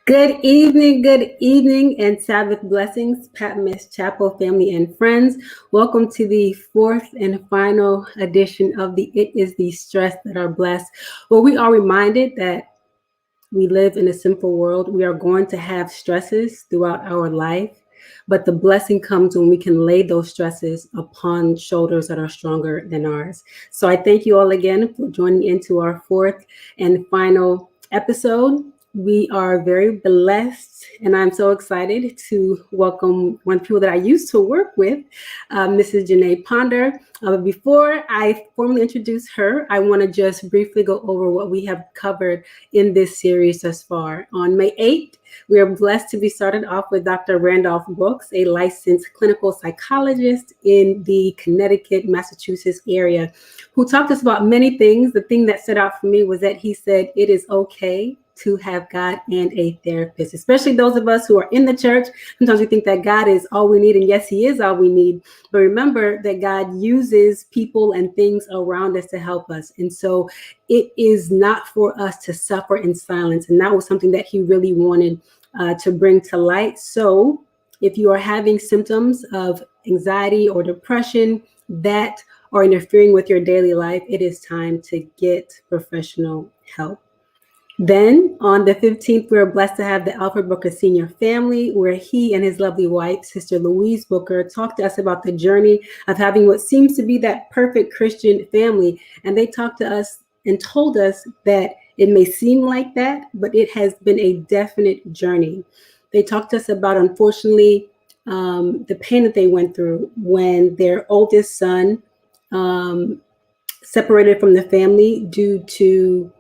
Good evening, and Sabbath blessings, Patmos Chapel family and friends. Welcome to the fourth and final edition of the It Is the Stress That Are Blessed, where we are reminded that we live in a simple world. We are going to have stresses throughout our life, but the blessing comes when we can lay those stresses upon shoulders that are stronger than ours. So I thank you all again for joining into our fourth and final episode. We are very blessed, and I'm so excited to welcome one of the people that I used to work with, Mrs. Janay Ponder. Before I formally introduce her, I want to just briefly go over what we have covered in this series thus far. On May 8th, we are blessed to be started off with Dr. Randolph Brooks, a licensed clinical psychologist in the Connecticut, Massachusetts area, who talked to us about many things. The thing that stood out for me was that he said it is okay to have God and a therapist, especially those of us who are in the church. Sometimes we think that God is all we need, and yes, he is all we need. But remember that God uses people and things around us to help us. And so it is not for us to suffer in silence. And that was something that he really wanted to bring to light. So if you are having symptoms of anxiety or depression that are interfering with your daily life, it is time to get professional help. Then on the 15th, we were blessed to have the Alfred Booker Sr. family, where he and his lovely wife, Sister Louise Booker, talked to us about the journey of having what seems to be that perfect Christian family. And they talked to us and told us that it may seem like that, but it has been a definite journey. They talked to us about, unfortunately, the pain that they went through when their oldest son separated from the family due to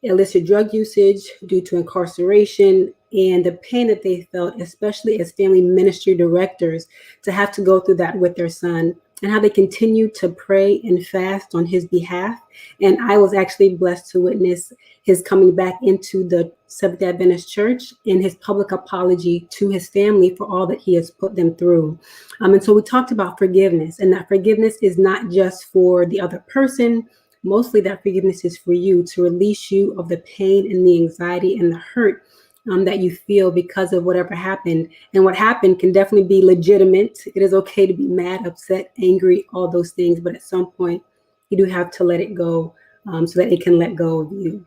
illicit drug usage, due to incarceration, and the pain that they felt, especially as family ministry directors, to have to go through that with their son, and how they continue to pray and fast on his behalf. And I was actually blessed to witness his coming back into the Seventh-day Adventist Church and his public apology to his family for all that he has put them through. And so we talked about forgiveness, and that forgiveness is not just for the other person. Mostly that forgiveness is for you, to release you of the pain and the anxiety and the hurt that you feel because of whatever happened. And what happened can definitely be legitimate. It is okay to be mad, upset, angry, all those things. But at some point, you do have to let it go so that it can let go of you.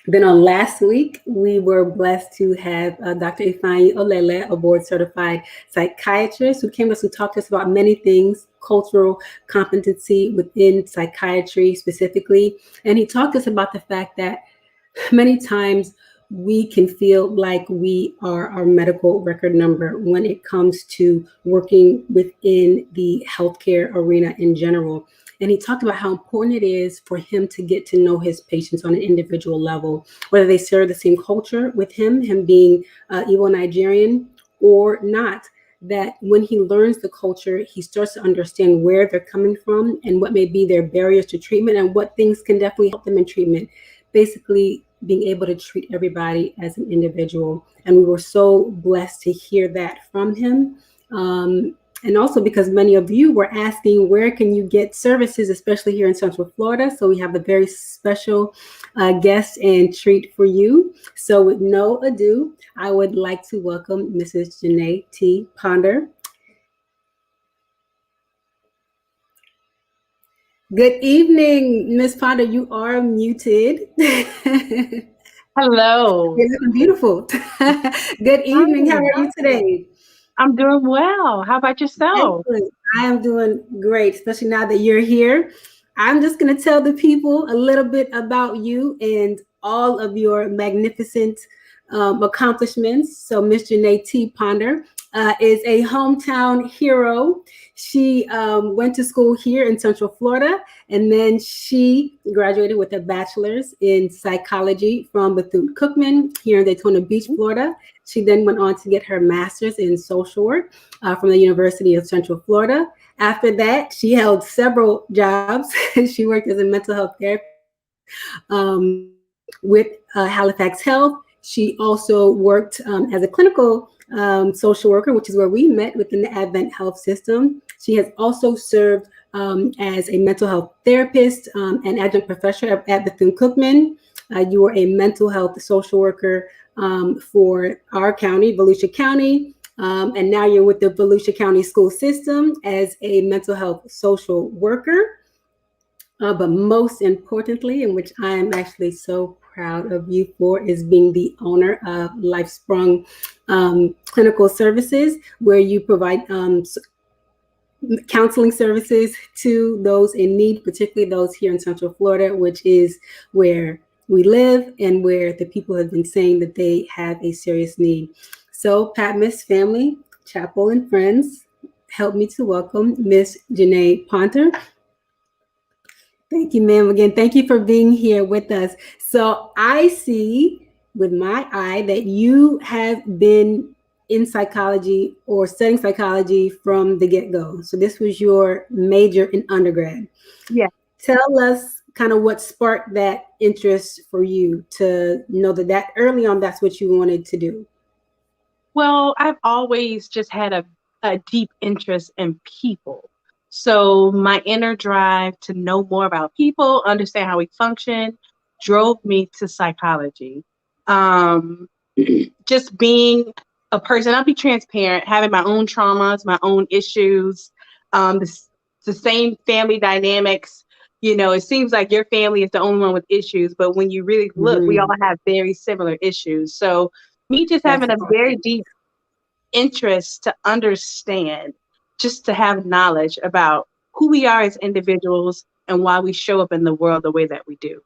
Then on last week, we were blessed to have Dr. Ifeanyi Olele, a board-certified psychiatrist, who came to us and talked to us about many things, cultural competency within psychiatry specifically. And he talked to us about the fact that many times we can feel like we are our medical record number when it comes to working within the healthcare arena in general. And he talked about how important it is for him to get to know his patients on an individual level, whether they share the same culture with him being Igbo Nigerian or not. That when he learns the culture, he starts to understand where they're coming from and what may be their barriers to treatment and what things can definitely help them in treatment. Basically, being able to treat everybody as an individual. And we were so blessed to hear that from him. And also because many of you were asking, where can you get services, especially here in Central Florida? So we have a very special guest and treat for you. So with no ado, I would like to welcome Mrs. Janay T. Ponder. Good evening, Ms. Ponder. You are muted. Hello. You're looking beautiful. Good evening. How are you today? I'm doing well. How about yourself? Excellent. I am doing great, especially now that you're here. I'm just going to tell the people a little bit about you and all of your magnificent accomplishments. So Miss Janay T. Ponder is a hometown hero. She went to school here in Central Florida, and then she graduated with a bachelor's in psychology from Bethune-Cookman here in Daytona Beach, Florida. She then went on to get her master's in social work from the University of Central Florida. After that, she held several jobs. She worked as a mental health therapist with Halifax Health. She also worked as a clinical social worker, which is where we met within the Advent Health System. She has also served as a mental health therapist and adjunct professor at Bethune-Cookman. You were a mental health social worker for our county, Volusia County. And now you're with the Volusia County school system as a mental health social worker. But most importantly, and which I am actually so proud of you for, is being the owner of Sprung Clinical Services, where you provide counseling services to those in need, particularly those here in Central Florida, which is where we live and where the people have been saying that they have a serious need. So, Patmos family, chapel, and friends, help me to welcome Miss Janay Ponter. Thank you, ma'am. Again, thank you for being here with us. So I see with my eye that you have been in psychology or studying psychology from the get-go. So this was your major in undergrad. Yeah. Tell us kind of what sparked that interest for you to know that early on, that's what you wanted to do. Well, I've always just had a deep interest in people. So my inner drive to know more about people, understand how we function, drove me to psychology. Just being a person, I'll be transparent, having my own traumas, my own issues, the same family dynamics. You know, it seems like your family is the only one with issues, but when you really look, we all have very similar issues. So me just having a very deep interest to understand, just to have knowledge about who we are as individuals and why we show up in the world the way that we do.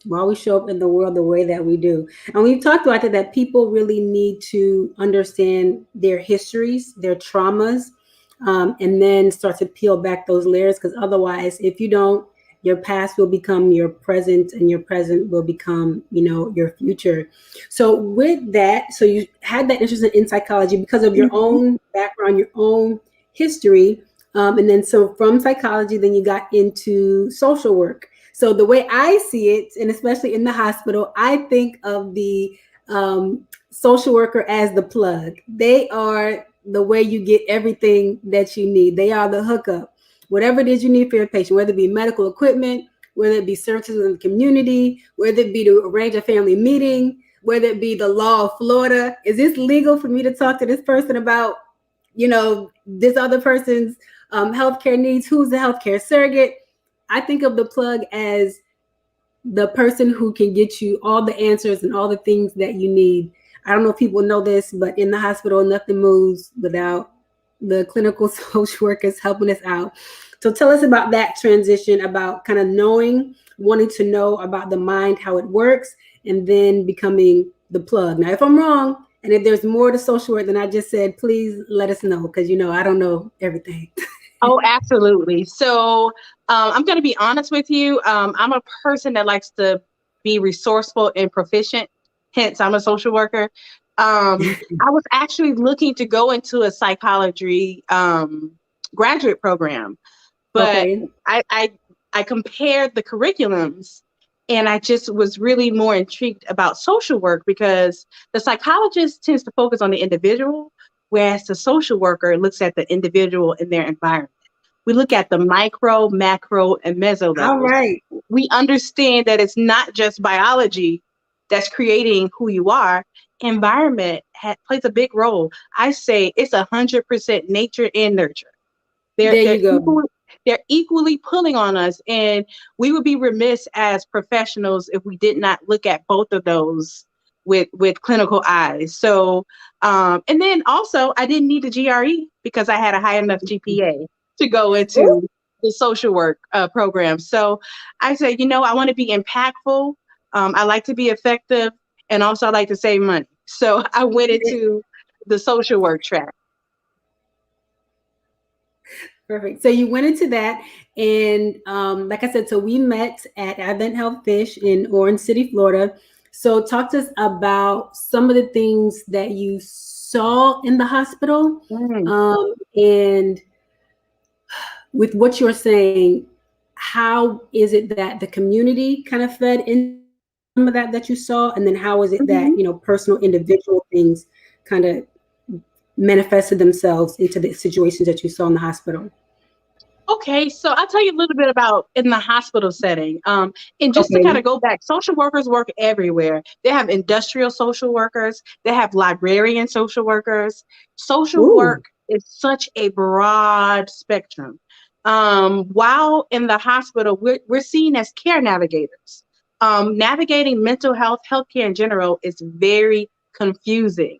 Why we show up in the world the way that we do. And we've talked about that people really need to understand their histories, their traumas, and then start to peel back those layers. Because otherwise, if you don't, your past will become your present, and your present will become, your future. So with that, so you had that interest in psychology because of your own background, your own history. And then so from psychology, then you got into social work. So the way I see it, and especially in the hospital, I think of the social worker as the plug. They are the way you get everything that you need. They are the hookup. Whatever it is you need for your patient, whether it be medical equipment, whether it be services in the community, whether it be to arrange a family meeting, whether it be the law of Florida. Is this legal for me to talk to this person about, this other person's healthcare needs? Who's the healthcare surrogate? I think of the plug as the person who can get you all the answers and all the things that you need. I don't know if people know this, but in the hospital, nothing moves without the clinical social workers helping us out. So tell us about that transition, about kind of wanting to know about the mind, how it works, and then becoming the plug. Now, if I'm wrong, and if there's more to social work than I just said, please let us know, because, I don't know everything. Oh, absolutely. So I'm going to be honest with you. I'm a person that likes to be resourceful and proficient. Hence, I'm a social worker. I was actually looking to go into a psychology graduate program, but I compared the curriculums, and I just was really more intrigued about social work because the psychologist tends to focus on the individual, whereas the social worker looks at the individual in their environment. We look at the micro, macro, and meso levels. All right. We understand that it's not just biology that's creating who you are. Environment plays a big role. I say it's 100% nature and nurture. There you go. They're equally pulling on us, and we would be remiss as professionals if we did not look at both of those with clinical eyes. So, and then also I didn't need the GRE because I had a high enough GPA to go into the social work program. So I say, I want to be impactful. I like to be effective, and also I like to save money. So I went into the social work track. Perfect. So you went into that, and like I said, so we met at Advent Health Fish in Orange City, Florida. So talk to us about some of the things that you saw in the hospital, and with what you're saying, how is it that the community kind of fed into some of that you saw, and then how is it that personal individual things kind of manifested themselves into the situations that you saw in the hospital? Okay, so I'll tell you a little bit about in the hospital setting. And just to kind Okay. of go back, social workers work everywhere. They have industrial social workers, they have librarian social workers. Social Ooh. work is such a broad spectrum. While in the hospital, we're seen as care navigators. Navigating mental health, healthcare in general, is very confusing.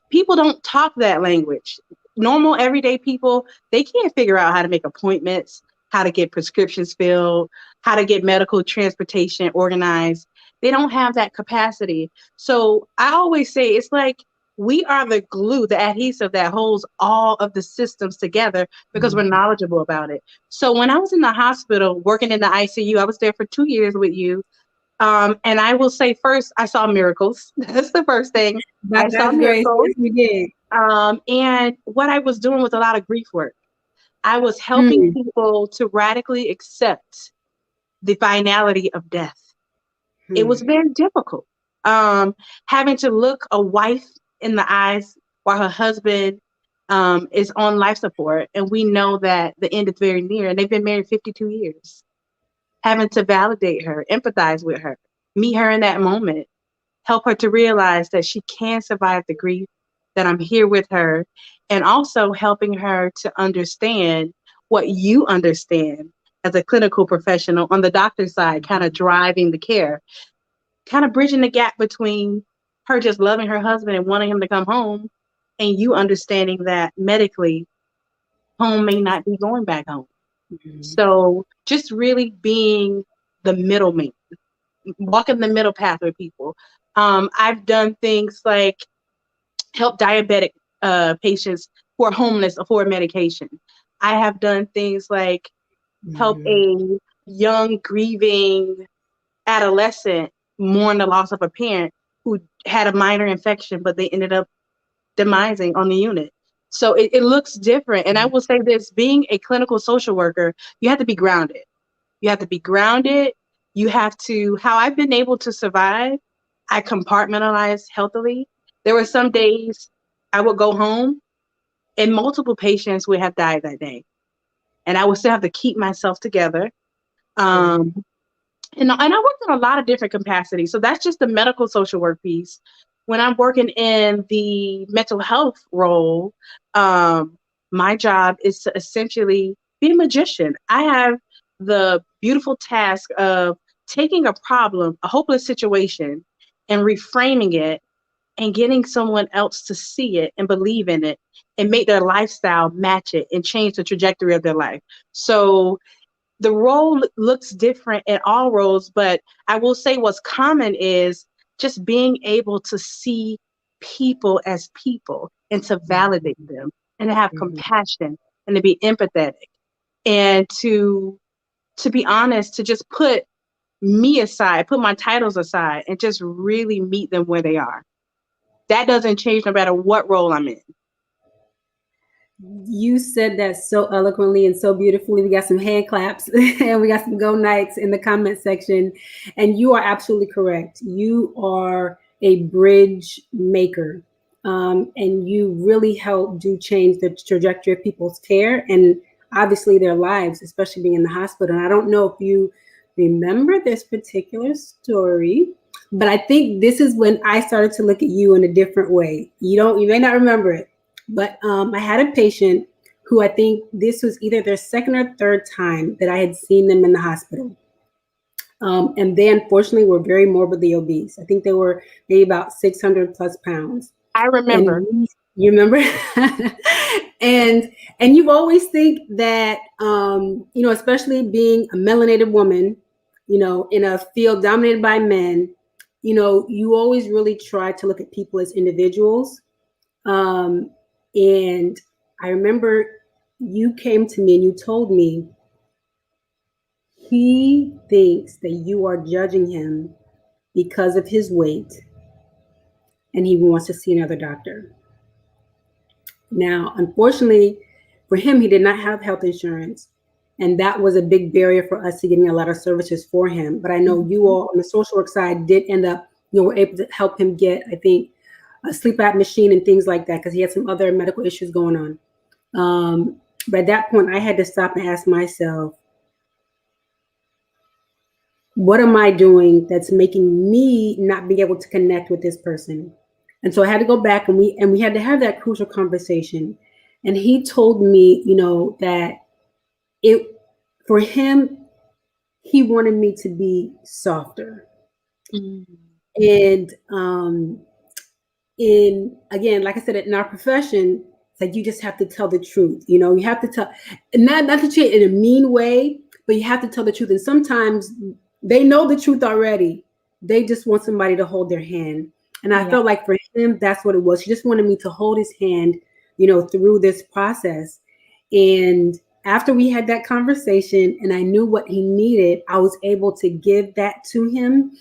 People don't talk that language. Normal, everyday people, they can't figure out how to make appointments, how to get prescriptions filled, how to get medical transportation organized. They don't have that capacity. So I always say it's like we are the glue, the adhesive that holds all of the systems together because we're knowledgeable about it. So when I was in the hospital working in the ICU, I was there for 2 years with you. And I will say first, I saw miracles. That's the first thing. I saw That's great. miracles. Yes, we did. And what I was doing was a lot of grief work. I was helping Hmm. people to radically accept the finality of death. It was Hmm. very difficult. Having to look a wife in the eyes while her husband is on life support, and we know that the end is very near, and they've been married 52 years. Having to validate her, empathize with her, meet her in that moment, help her to realize that she can survive the grief, that I'm here with her, and also helping her to understand what you understand as a clinical professional on the doctor's side, kind of driving the care, kind of bridging the gap between her just loving her husband and wanting him to come home, and you understanding that medically, home may not be going back home. Hmm. So just really being the middleman, walking the middle path with people. I've done things like help diabetic patients who are homeless afford medication. I have done things like help Hmm. a young grieving adolescent mourn the loss of a parent who had a minor infection, but they ended up demising on the unit. So it looks different. And I will say this, being a clinical social worker, you have to be grounded. You have to be grounded. You have to, how I've been able to survive, I compartmentalize healthily. There were some days I would go home and multiple patients would have died that day. And I would still have to keep myself together. Sure. Um, and I worked in a lot of different capacities. So that's just the medical social work piece. When I'm working in the mental health role, um, my job is to essentially be a magician. I have the beautiful task of taking a problem, a hopeless situation, and reframing it and getting someone else to see it and believe in it and make their lifestyle match it and change the trajectory of their life. So the role looks different in all roles, but I will say what's common is just being able to see people as people and to validate them and to have Hmm. compassion and to be empathetic and to be honest, to just put me aside, put my titles aside and just really meet them where they are. That doesn't change no matter what role I'm in. You said that so eloquently and so beautifully. We got some hand claps and we got some go nights in the comment section. And you are absolutely correct. You are a bridge maker. And you really help do change the trajectory of people's care and obviously their lives, especially being in the hospital. And I don't know if you remember this particular story, but I think this is when I started to look at you in a different way. You may not remember it, but I had a patient who I think this was either their second or third time that I had seen them in the hospital. And they unfortunately were very morbidly obese. I think they were maybe about 600 plus pounds. I remember. And you remember? and and you always think that especially being a melanated woman, in a field dominated by men, you always really try to look at people as individuals. And I remember you came to me and you told me he thinks that you are judging him because of his weight and he wants to see another doctor. Now, unfortunately for him, he did not have health insurance. And that was a big barrier for us to getting a lot of services for him. But I know you all on the social work side did end up, were able to help him get, I think, a sleep app machine and things like that because he had some other medical issues going on. But at that point, I had to stop and ask myself, what am I doing that's making me not be able to connect with this person? And so I had to go back, and we had to have that crucial conversation. And he told me, that it for him, he wanted me to be softer. Mm. And in again, like I said, in our profession, it's like you just have to tell the truth. You have to tell, not to say it in a mean way, but you have to tell the truth. And sometimes they know the truth already. They just want somebody to hold their hand. And I felt like for him, that's what it was. He just wanted me to hold his hand, through this process. And after we had that conversation and I knew what he needed, I was able to give that to him.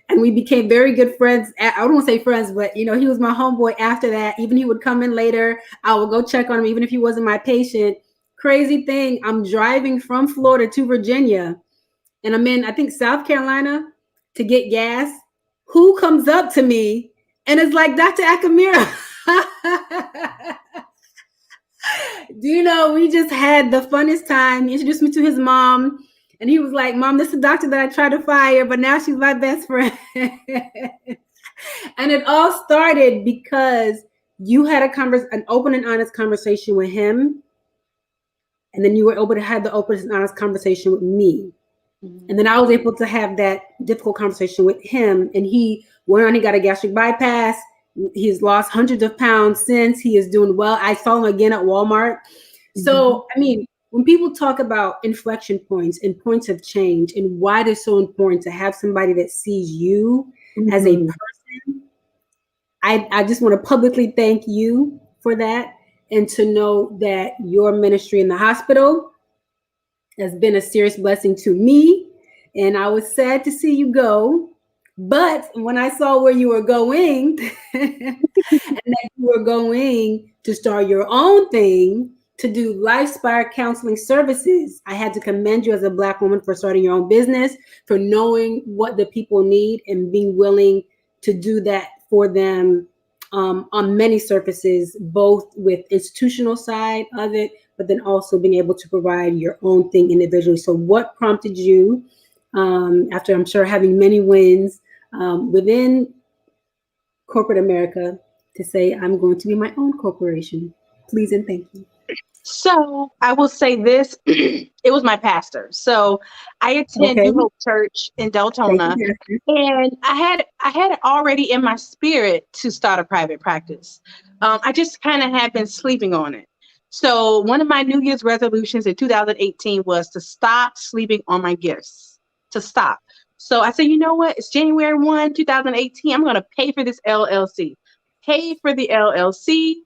And we became very good friends. I don't want to say friends, but he was my homeboy after that. Even he would come in later. I would go check on him, even if he wasn't my patient. Crazy thing, I'm driving from Florida to Virginia, and I'm in, I think, South Carolina to get gas. Who comes up to me and is like, Dr. Akamira? Do you know, we just had the funnest time. He introduced me to his mom. And he was like, Mom, this is the doctor that I tried to fire, but now she's my best friend. And it all started because you had an open and honest conversation with him. And then you were able to have the open and honest conversation with me. Mm-hmm. And then I was able to have that difficult conversation with him. And he went on, he got a gastric bypass. He's lost hundreds of pounds since. He is doing well. I saw him again at Walmart. Mm-hmm. So, I mean, when people talk about inflection points and points of change and why it is so important to have somebody that sees you as a person, I just want to publicly thank you for that, and to know that your ministry in the hospital has been a serious blessing to me. And I was sad to see you go. But when I saw where you were going and that you were going to start your own thing, to do lifestyle counseling services, I had to commend you as a Black woman for starting your own business, for knowing what the people need and being willing to do that for them on many surfaces, both with institutional side of it, but then also being able to provide your own thing individually. So what prompted you, after I'm sure having many wins within corporate America, to say, I'm going to be my own corporation? Please and thank you. So I will say this, it was my pastor. So I attend New Hope Church in Deltona, and I had it already in my spirit to start a private practice. I just kind of had been sleeping on it. So one of my New Year's resolutions in 2018 was to stop sleeping on my gifts, to stop. So I said, you know what? It's January 1, 2018. I'm going to pay for this LLC. Pay for the LLC.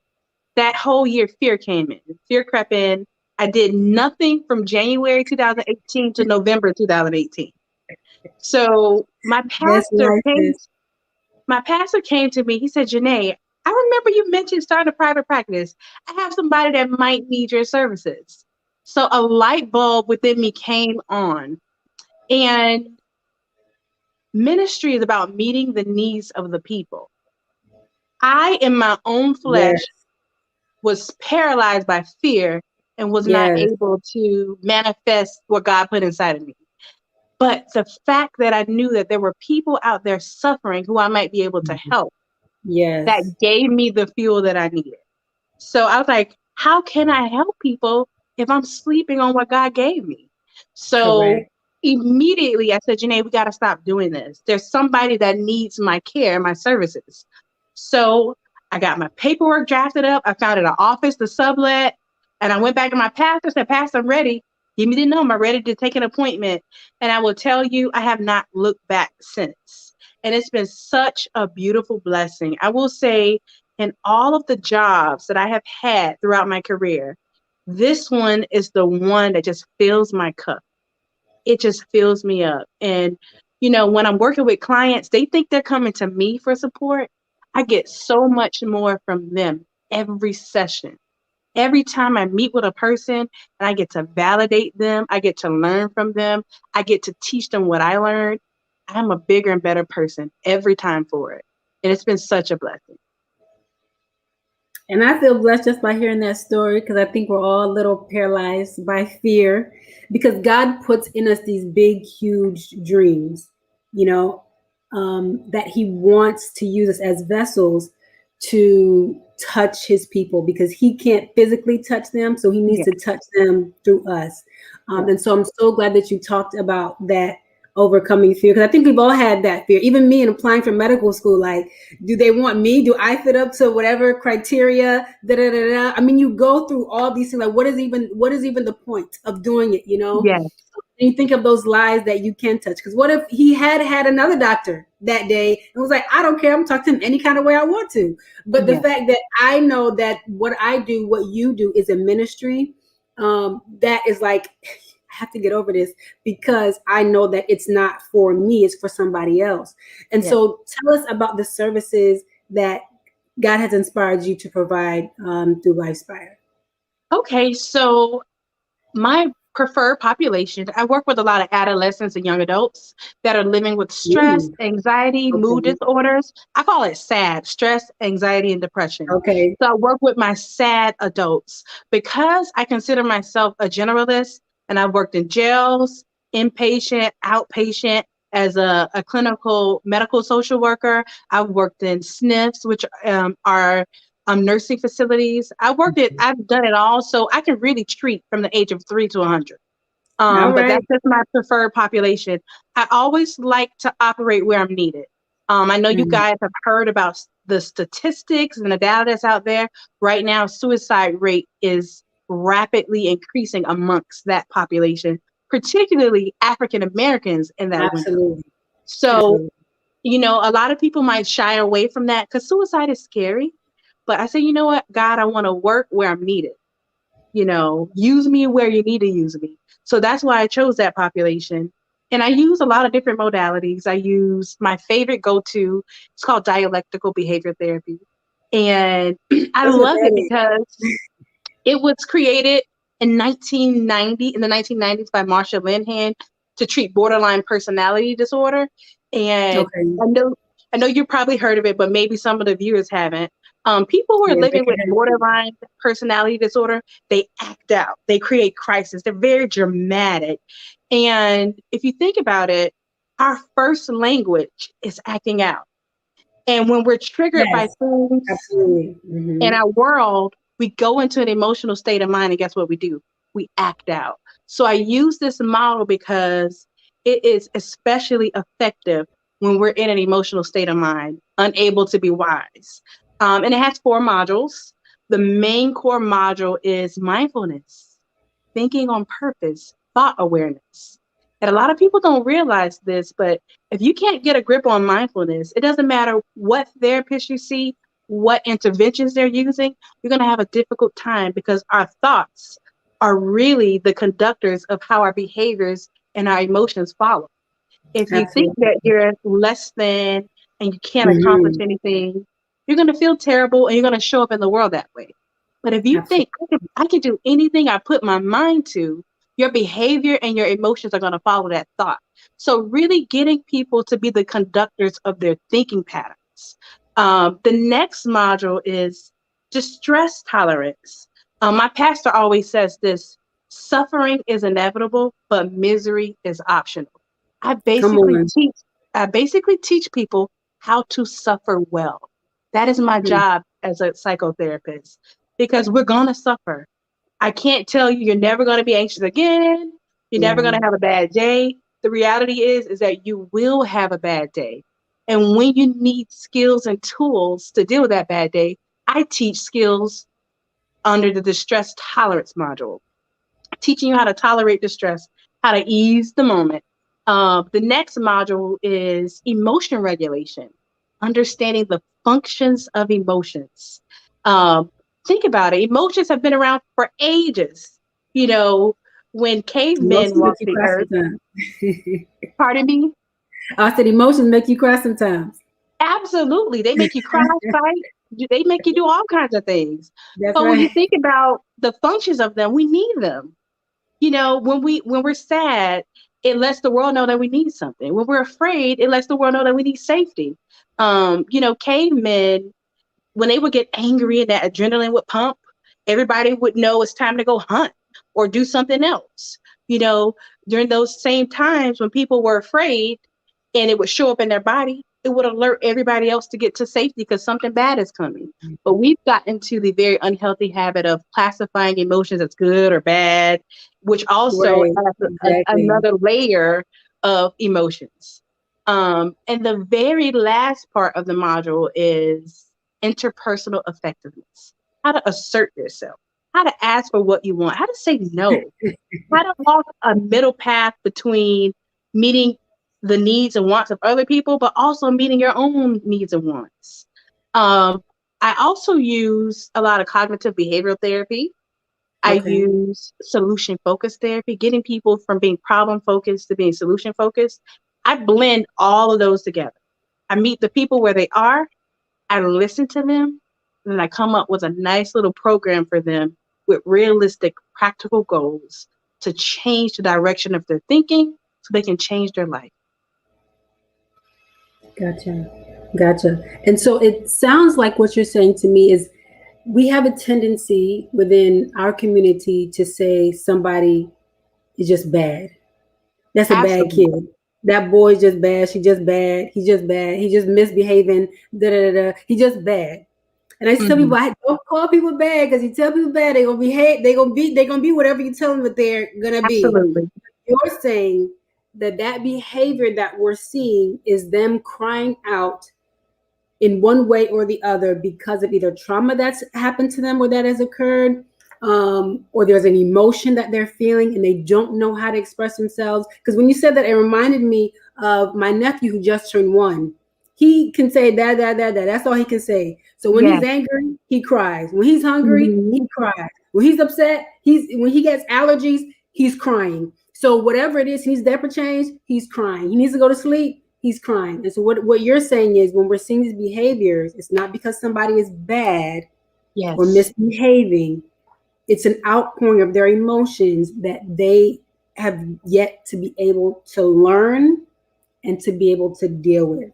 That whole year, fear came in. Fear crept in. I did nothing from January 2018 to November 2018. So my pastor came to me. He said, Janay, I remember you mentioned starting a private practice. I have somebody that might need your services. So a light bulb within me came on. And ministry is about meeting the needs of the people. I, in my own flesh, was paralyzed by fear and was not able to manifest what God put inside of me. But the fact that I knew that there were people out there suffering who I might be able to help, that gave me the fuel that I needed. So I was like, how can I help people if I'm sleeping on what God gave me? So immediately I said, Janay, we got to stop doing this. There's somebody that needs my care, my services. So I got my paperwork drafted up. I found an office to sublet. And I went back to my pastor, said, Pastor, I'm ready. Give me the number. I'm ready to take an appointment. And I will tell you, I have not looked back since. And it's been such a beautiful blessing. I will say, in all of the jobs that I have had throughout my career, this one is the one that just fills my cup. It just fills me up. And, you know, when I'm working with clients, they think they're coming to me for support. I get so much more from them every session. Every time I meet with a person and I get to validate them, I get to learn from them, I get to teach them what I learned, I'm a bigger and better person every time for it. And it's been such a blessing. And I feel blessed just by hearing that story because I think we're all a little paralyzed by fear because God puts in us these big, huge dreams, you know, that He wants to use us as vessels to touch His people because He can't physically touch them. So He needs Yeah, to touch them through us. yeah, And so I'm so glad that you talked about that overcoming fear because I think we've all had that fear. Even me in applying for medical school, like, do they want me? Do I fit up to whatever criteria? Da, da, da, da. I mean, you go through all these things. Like, what is even the point of doing it? You know, yeah, and you think of those lives that you can touch. Because what if he had another doctor that day and was like, I don't care. I'm talking to him any kind of way I want to. But the yeah, fact that I know that what I do, what you do, is a ministry. That is like, I have to get over this because I know that it's not for me, it's for somebody else. And yeah. so tell us about the services that God has inspired you to provide through Lifespire. Okay, so my preferred population, I work with a lot of adolescents and young adults that are living with stress, Ooh, anxiety, mood okay. disorders. I call it SAD, stress, anxiety, and depression. Okay. So I work with my SAD adults because I consider myself a generalist and I've worked in jails, inpatient, outpatient. As a clinical medical social worker, I've worked in SNFs, which are nursing facilities. I've done it all, so I can really treat from the age of 3 to 100. All But right. that's just my preferred population. I always like to operate where I'm needed. I know you Mhm. guys have heard about the statistics and the data that's out there. Right now, suicide rate is rapidly increasing amongst that population, particularly African Americans in that window. Absolutely. So, Absolutely. a lot of people might shy away from that because suicide is scary. But I say, you know what, God, I want to work where I'm needed. Use me where you need to use me. So that's why I chose that population. And I use a lot of different modalities. I use my favorite go to, it's called dialectical behavior therapy. And I That's what love it that is. because it was created in the 1990s by Marsha Linehan to treat borderline personality disorder. And Okay. I know you probably heard of it, but maybe some of the viewers haven't. People who are Yeah, living break your with head. borderline personality disorder, they act out, they create crisis, they're very dramatic. And if you think about it, our first language is acting out. And when we're triggered by Yes, things absolutely. in Hmm. our world, we go into an emotional state of mind, and guess what we do? We act out. So I use this model because it is especially effective when we're in an emotional state of mind, unable to be wise. And it has 4 modules. The main core module is mindfulness, thinking on purpose, thought awareness. And a lot of people don't realize this, but if you can't get a grip on mindfulness, it doesn't matter what therapist you see, what interventions they're using, you're going to have a difficult time because our thoughts are really the conductors of how our behaviors and our emotions follow. If you think Absolutely. that you're less than and you can't accomplish Hmm. anything, you're going to feel terrible and you're going to show up in the world that way. But if you think Absolutely. I can do anything I put my mind to, your behavior and your emotions are going to follow that thought. So, really getting people to be the conductors of their thinking patterns. The next module is distress tolerance. My pastor always says this: suffering is inevitable, but misery is optional. I Come basically on. teach I basically teach people how to suffer well. That is my Mhm. job as a psychotherapist because we're going to suffer. I can't tell you you're never going to be anxious again. You're never Yeah, going to have a bad day. The reality is that you will have a bad day. And when you need skills and tools to deal with that bad day, I teach skills under the distress tolerance module, teaching you how to tolerate distress, how to ease the moment. The next module is emotion regulation, understanding the functions of emotions. Um, think about it. Emotions have been around for ages. You know, when cavemen emotions make walked you the cry earth, sometimes. pardon me, I said emotions make you cry sometimes. absolutely. They make you cry, fight. They make you do all kinds of things. That's But when you right. think about the functions of them, we need them. When we're sad, it lets the world know that we need something. When we're afraid, it lets the world know that we need safety. Cavemen when they would get angry and that adrenaline would pump, everybody would know it's time to go hunt or do something else. You know, during those same times when people were afraid and it would show up in their body, it would alert everybody else to get to safety because something bad is coming. But we've gotten to the very unhealthy habit of classifying emotions as good or bad, which also Right. adds Exactly. another layer of emotions. And the very last part of the module is interpersonal effectiveness, how to assert yourself, how to ask for what you want, how to say no, how to walk a middle path between meeting the needs and wants of other people, but also meeting your own needs and wants. Um, I also use a lot of cognitive behavioral therapy. I Okay. use solution focused therapy, getting people from being problem focused to being solution focused. I blend all of those together. I meet the people where they are, I listen to them, and then I come up with a nice little program for them with realistic, practical goals to change the direction of their thinking so they can change their life. Gotcha. Gotcha. And so it sounds like what you're saying to me is we have a tendency within our community to say somebody is just bad. That's a bad Absolutely. kid. That boy's just bad. She just bad. He's just bad. He just misbehaving. Da da da. He just bad. And I used to tell Hmm. people, I don't call people bad because you tell people bad, they gonna behave. They gonna be whatever you tell them that they're gonna be. Absolutely. You're saying that that behavior that we're seeing is them crying out in one way or the other because of either trauma that's happened to them or that has occurred, or there's an emotion that they're feeling and they don't know how to express themselves. Because when you said that, it reminded me of my nephew who just turned 1. He can say da da da da. That's all he can say. So when Yes. he's angry, he cries. When he's hungry, Hmm. he cries. When he's upset, when he gets allergies, he's crying. So whatever it is, he needs diaper change, he's crying. He needs to go to sleep, he's crying. And so what you're saying is when we're seeing these behaviors, it's not because somebody is bad or Yes. misbehaving. It's an outpouring of their emotions that they have yet to be able to learn and to be able to deal with.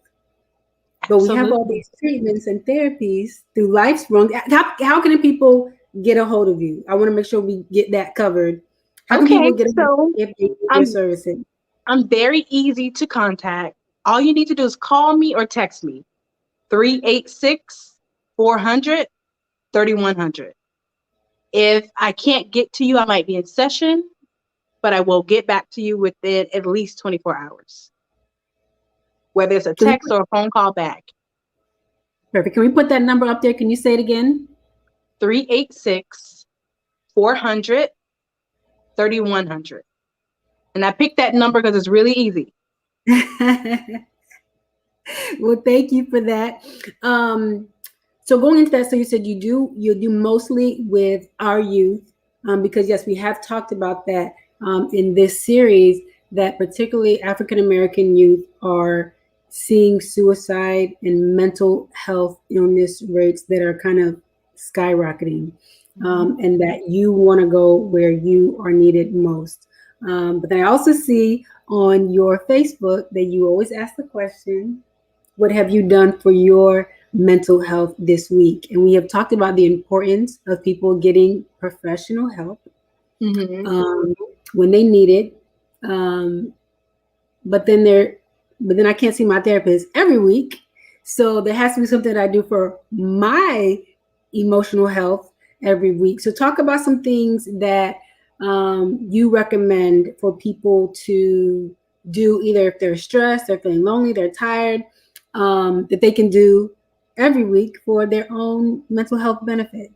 But we have all Absolutely. these treatments and therapies through LifeSprung. How can people get a hold of you? I want to make sure we get that covered. How can Okay. people get a hold So if they need your I'm services? I'm very easy to contact. All you need to do is call me or text me 386 400 3100. If I can't get to you, I might be in session, but I will get back to you within at least 24 hours, whether it's a Can we text or a phone call back. Perfect. Can we put that number up there? Can you say it again? 386 400 3100. And I picked that number because it's really easy. Well, thank you for that. Um, so going into that, so you do mostly with our youth, because yes, we have talked about that in this series that particularly African American youth are seeing suicide and mental health illness rates that are kind of skyrocketing, and that you want to go where you are needed most. But then I also see on your Facebook that you always ask the question, what have you done for your mental health this week? And we have talked about the importance of people getting professional help Mm-hmm. um, when they need it. Um, but then I can't see my therapist every week. So there has to be something that I do for my emotional health every week. So talk about some things that you recommend for people to do, either if they're stressed, they're feeling lonely, they're tired, that they can do every week for their own mental health benefit.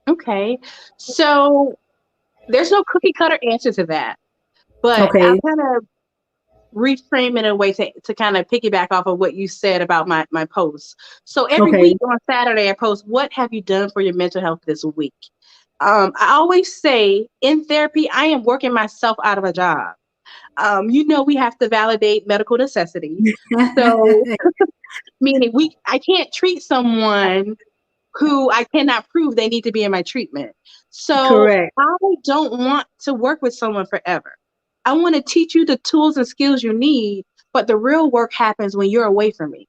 Okay. So there's no cookie cutter answer to that, but I'll Okay. kind of reframe it in a way to kind of piggyback off of what you said about my posts. So every Okay. week on Saturday, I post, what have you done for your mental health this week? I always say in therapy, I am working myself out of a job. We have to validate medical necessity. So meaning I can't treat someone who I cannot prove they need to be in my treatment. So Correct. I don't want to work with someone forever. I want to teach you the tools and skills you need, but the real work happens when you're away from me.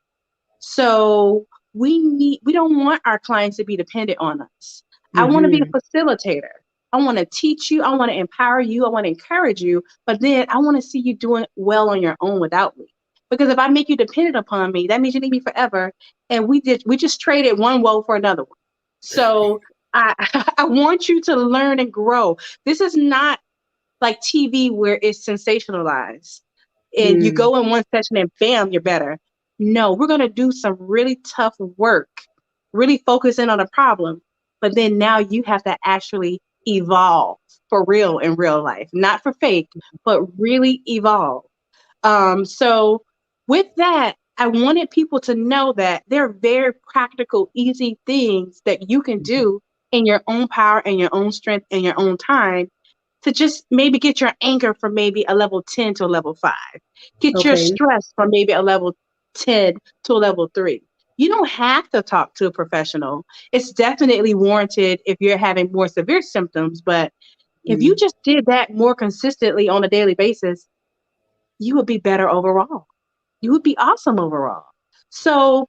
So we don't want our clients to be dependent on us. I want to be a Mm-hmm. facilitator. I want to teach you. I want to empower you. I want to encourage you. But then I want to see you doing well on your own without me. Because if I make you dependent upon me, that means you need me forever. And we just traded one woe for another one. So I I want you to learn and grow. This is not like TV where it's sensationalized and you Mm. go in one session and bam, you're better. No, we're going to do some really tough work, really focus in on a problem. But then now you have to actually evolve for real in real life, not for fake, but really evolve. So with that, I wanted people to know that there are very practical, easy things that you can do in your own power and your own strength and your own time to just maybe get your anger from maybe a level 10 to a level 5. Get your Okay. stress from maybe a level 10 to a level 3. You don't have to talk to a professional. It's definitely warranted if you're having more severe symptoms, but if you Mm. just did that more consistently on a daily basis, you would be better overall. You would be awesome overall. So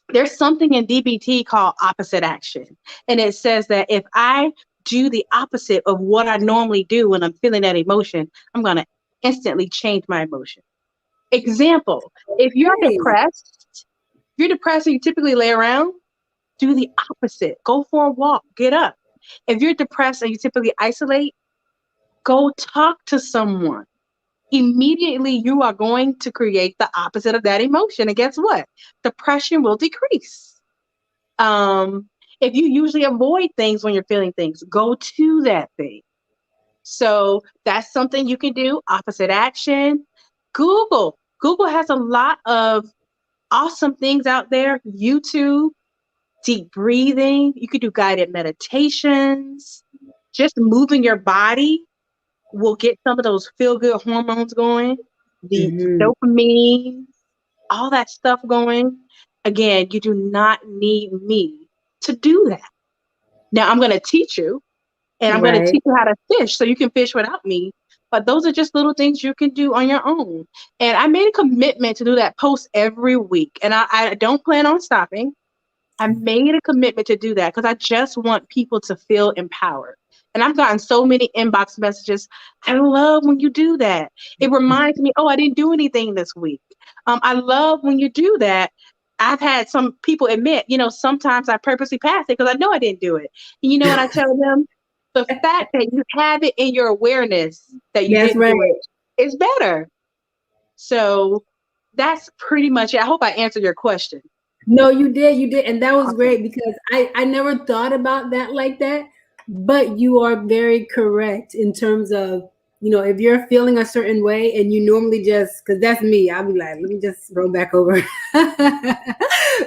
there's something in DBT called opposite action. And it says that if I do the opposite of what I normally do when I'm feeling that emotion, I'm going to instantly change my emotion. Example, Hey. if you're depressed and you typically lay around, do the opposite. Go for a walk, get up. If you're depressed and you typically isolate, go talk to someone. Immediately, you are going to create the opposite of that emotion. And guess what? Depression will decrease. If you usually avoid things when you're feeling things, go to that thing. So that's something you can do. Opposite action. Google has a lot of awesome things out there. YouTube, deep breathing. You could do guided meditations. Just moving your body will get some of those feel good hormones going, the Mm-hmm. dopamine, all that stuff going. Again, you do not need me to do that. Now I'm going to teach you and I'm going to Right. teach you how to fish so you can fish without me. But those are just little things you can do on your own. And I made a commitment to do that post every week. And I don't plan on stopping. I made a commitment to do that because I just want people to feel empowered. And I've gotten so many inbox messages. I love when you do that. It reminds me, oh, I didn't do anything this week. I love when you do that. I've had some people admit, sometimes I purposely pass it because I know I didn't do it. And you know what I tell them? The fact that you have it in your awareness that you That's didn't right. do it is better. So that's pretty much it. I hope I answered your question. No, you did, and that was Awesome. great because I never thought about that like that. But you are very correct in terms of if you're feeling a certain way and you normally just because that's me, I'll be like, let me just roll back over.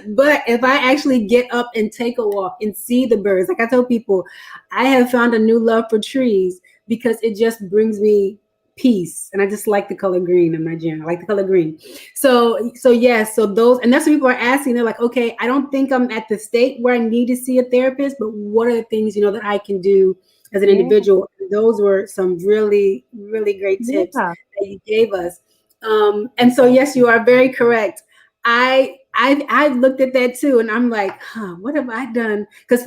But if I actually get up and take a walk and see the birds, like I tell people, I have found a new love for trees because it just brings me peace, and I just like the color green in my gym. I like the color green. So yes, so those, and that's what people are asking. They're like, okay, I don't think I'm at the state where I need to see a therapist, but what are the things that I can do as an Yeah. individual? And those were some really, really great tips Yeah. that you gave us. And so yes, you are very correct. I've looked at that too, and I'm like, what have I done? Because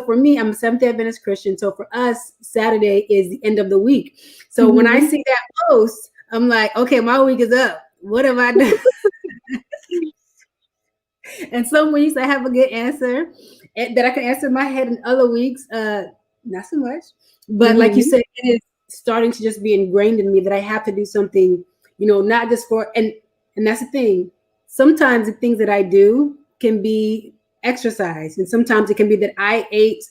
for me, I'm a Seventh-day Adventist Christian. So for us, Saturday is the end of the week. So when I Mhm. see that post, I'm like, okay, my week is up. What have I done? And some weeks I have a good answer that I can answer in my head, and other weeks, not so much. But like you Mhm. said, it is starting to just be ingrained in me that I have to do something, not just for and that's the thing. Sometimes the things that I do can be exercise, and sometimes it can be that I ate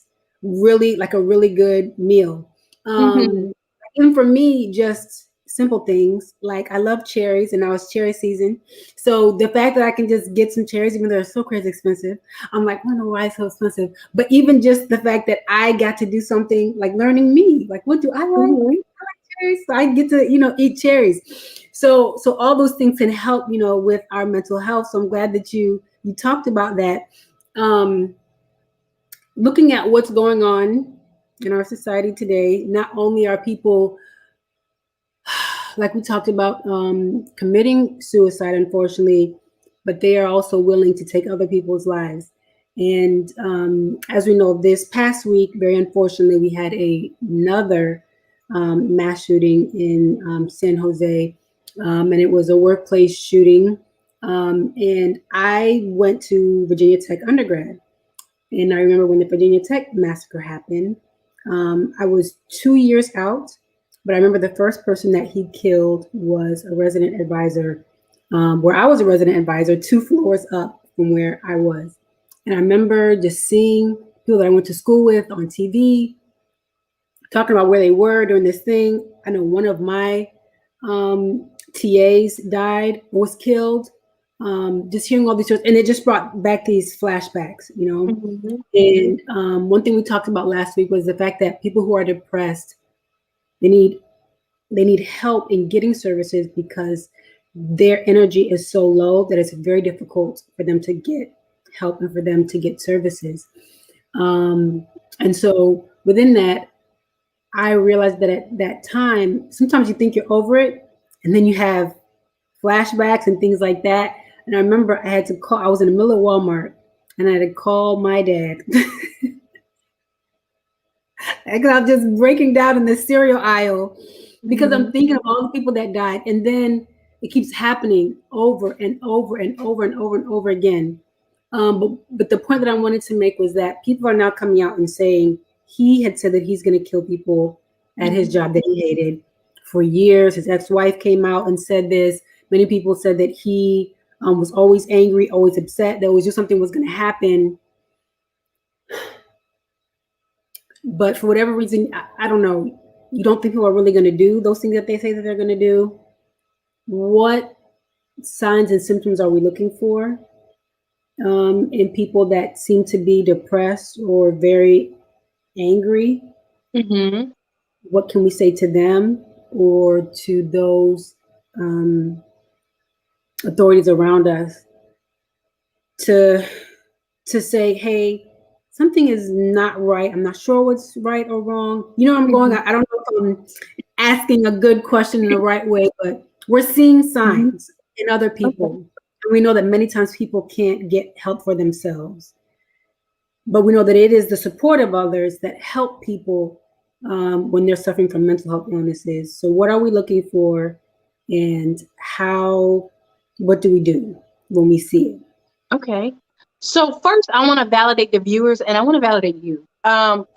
really like a really good meal. Mhm. Even for me, just simple things like I love cherries, and now it's cherry season. So the fact that I can just get some cherries, even though they're so crazy expensive, I'm like, I don't know why it's so expensive. But even just the fact that I got to do something like learning me, like what do I like? Mhm. Cherries. So I get to, eat cherries. So all those things can help, with our mental health. So I'm glad that you talked about that. Um, Looking at what's going on in our society today, not only are people like we talked about committing suicide, unfortunately, but they are also willing to take other people's lives. And as we know, this past week, very unfortunately, we had another mass shooting in San Jose, and it was a workplace shooting. And I went to Virginia Tech undergrad. And I remember when the Virginia Tech massacre happened, I was 2 years out, but I remember the first person that he killed was a resident advisor, where I was a resident advisor, 2 floors up from where I was. And I remember just seeing people that I went to school with on TV talking about where they were during this thing. I know one of my TAs died, was killed. Just hearing all these stories, and it just brought back these flashbacks, you know. Mm-hmm. And one thing we talked about last week was the fact that people who are depressed, they need help in getting services because their energy is so low that it's very difficult for them to get help and for them to get services. And so within that, I realized that at that time, sometimes you think you're over it, and then you have flashbacks and things like that. And I remember I had to call, I was in the middle of Walmart, and I had to call my dad. Because I was just breaking down in the cereal aisle because I'm thinking of all the people that died. And then it keeps happening over and over and over and over and over again. But the point that I wanted to make was that people are now coming out and saying he had said that he's going to kill people at his job that he hated for years. His ex-wife came out and said this. Many people said that he was always angry, always upset, that was just something was going to happen. But for whatever reason, I don't know, you don't think people are really going to do those things that they say that they're going to do? What signs and symptoms are we looking for in people that seem to be depressed or very angry? Mm-hmm. What can we say to them or to those authorities around us to say, hey, something is not right. I'm not sure what's right or wrong. You know, I'm going, I don't know if I'm asking a good question in the right way, but we're seeing signs in other people. Okay. And we know that many times people can't get help for themselves. But we know that it is the support of others that help people when they're suffering from mental health illnesses. So what are we looking for, and what do we do when we see it? Okay. So first, I want to validate the viewers, and I want to validate you.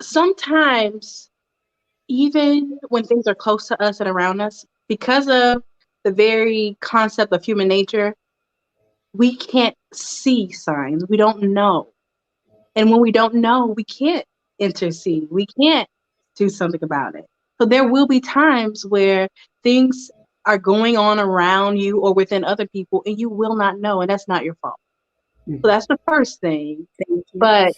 Sometimes, even when things are close to us and around us, because of the very concept of human nature, we can't see signs. We don't know. And when we don't know, we can't intercede. We can't do something about it. So there will be times where things are going on around you or within other people, and you will not know, and that's not your fault. So that's the first thing. But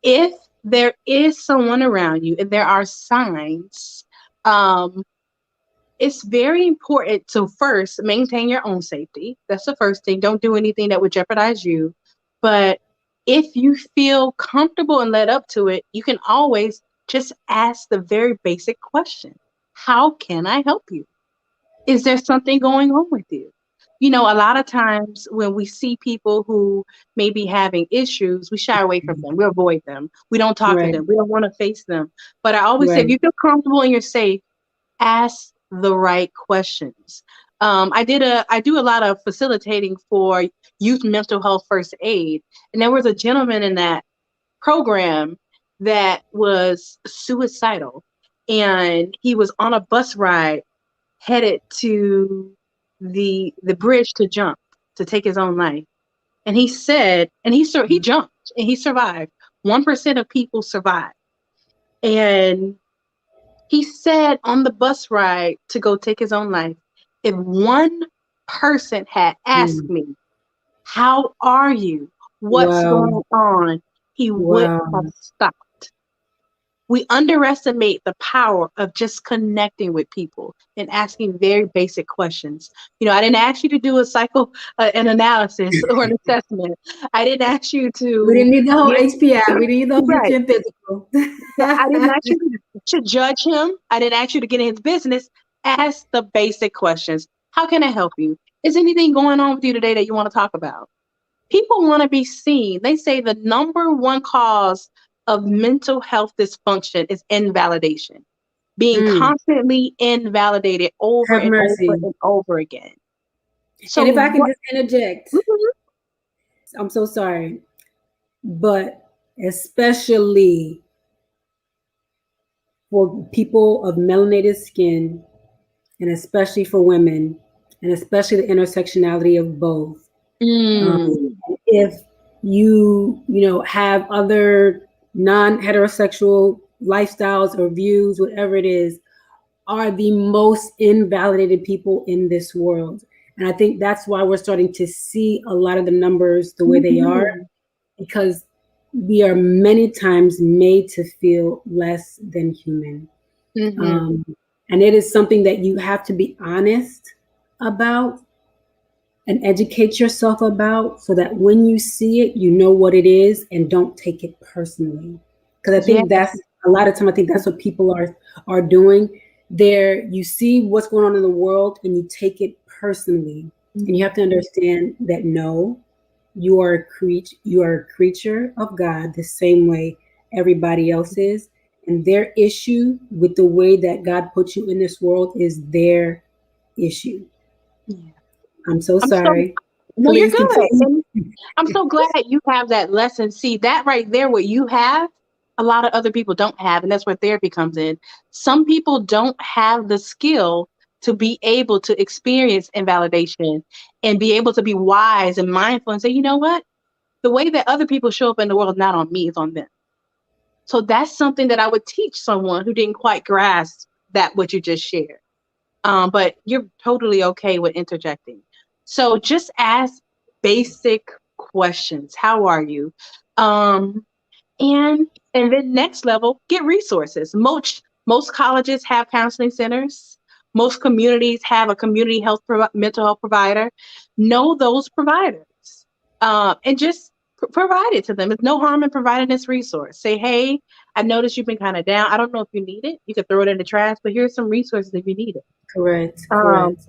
if there is someone around you and there are signs, it's very important to first maintain your own safety. That's the first thing. Don't do anything that would jeopardize you. But if you feel comfortable and led up to it, you can always just ask the very basic question. How can I help you? Is there something going on with you? You know, a lot of times when we see people who may be having issues, we shy away from them. We avoid them. We don't talk to them. We don't want to face them. But I always say, if you feel comfortable and you're safe, ask the right questions. I do a lot of facilitating for youth mental health first aid. And there was a gentleman in that program that was suicidal. And he was on a bus ride headed to the bridge to jump, to take his own life. And he said, and he jumped and he survived. 1% of people survive. And he said on the bus ride to go take his own life, if one person had asked me, how are you? What's going on? He would have stopped. We underestimate the power of just connecting with people and asking very basic questions. You know, I didn't ask you to do an analysis or an assessment. I didn't ask you to. We didn't need the whole HPI. We didn't need the whole physical. I didn't ask you to judge him. I didn't ask you to get in his business. Ask the basic questions. How can I help you? Is anything going on with you today that you want to talk about? People want to be seen. They say the number one cause of mental health dysfunction is invalidation, being Mm, constantly invalidated over have and over mercy. and over again. And So if I can what? just interject, Mhm. I'm so sorry, but especially for people of melanated skin, and especially for women, and especially the intersectionality of both. Um, Mm. if you have other non-heterosexual lifestyles or views, whatever it is, are the most invalidated people in this world. And I think that's why we're starting to see a lot of the numbers the way they are, Mhm. because we are many times made to feel less than human. Mhm. Um, and it is something that you have to be honest about and educate yourself about, so that when you see it, you know what it is and don't take it personally. Because I Yeah. think that's a lot of time, I think that's what people are doing. There, you see what's going on in the world and you take it personally. And you have to understand that no, you are a creature of God the same way everybody else is. And their issue with the way that God put you in this world is their issue. Yeah. I'm so I'm so sorry. No, you're Please good. continue. And I'm so glad you have that lesson. See, that right there, what you have, a lot of other people don't have. And that's where therapy comes in. Some people don't have the skill to be able to experience invalidation and be able to be wise and mindful and say, you know what? The way that other people show up in the world is not on me, it's on them. So that's something that I would teach someone who didn't quite grasp that what you just shared. But you're totally okay with interjecting. So just ask basic questions. How are you? Um, and then next level, get resources. Most colleges have counseling centers. Most communities have a community mental health provider. Know those providers, and just provide it to them. There's no harm in providing this resource. Say, hey, I noticed you've been kind of down. I don't know if you need it. You could throw it in the trash, but here's some resources if you need it. Correct, Um, correct.